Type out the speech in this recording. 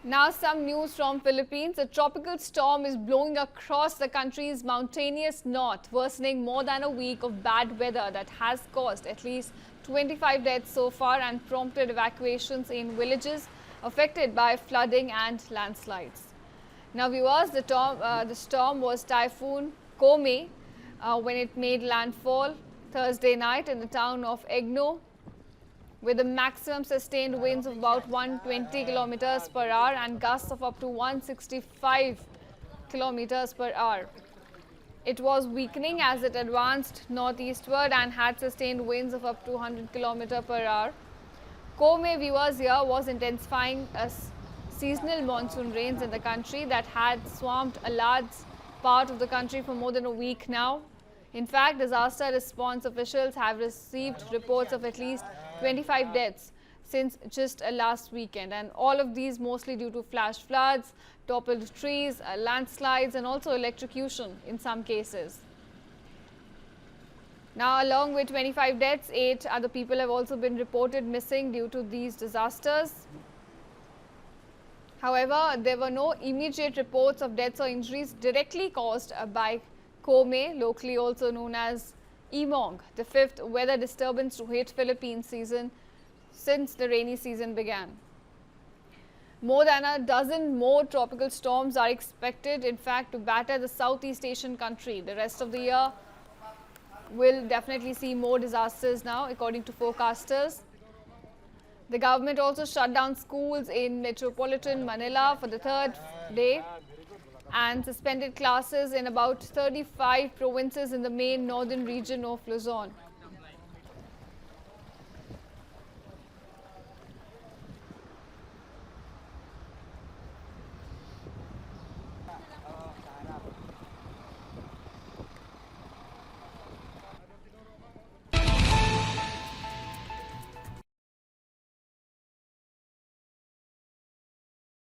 Now some news from Philippines. A tropical storm is blowing across the country's mountainous north, worsening more than a week of bad weather that has caused at least 25 deaths so far and prompted evacuations in villages affected by flooding and landslides. Now viewers, the storm was Typhoon Kome when it made landfall Thursday night in the town of Egno, with the maximum sustained winds of about 120 kilometers per hour and gusts of up to 165 kilometers per hour. It was weakening as it advanced northeastward and had sustained winds of up to 100 kilometers per hour. Kome, viewers, here was intensifying as seasonal monsoon rains in the country that had swamped a large part of the country for more than a week now. In fact, disaster response officials have received reports of at least 25 deaths since just last weekend, and all of these mostly due to flash floods, toppled trees, landslides and also electrocution in some cases. Now, along with 25 deaths, 8 other people have also been reported missing due to these disasters. However, there were no immediate reports of deaths or injuries directly caused by Kome, locally also known as Emong, the fifth weather disturbance to hit Philippine season since the rainy season began. More than a dozen more tropical storms are expected, in fact, to batter the Southeast Asian country. The rest of the year will definitely see more disasters now, according to forecasters. The government also shut down schools in metropolitan Manila for the third day and suspended classes in about 35 provinces in the main northern region of Luzon.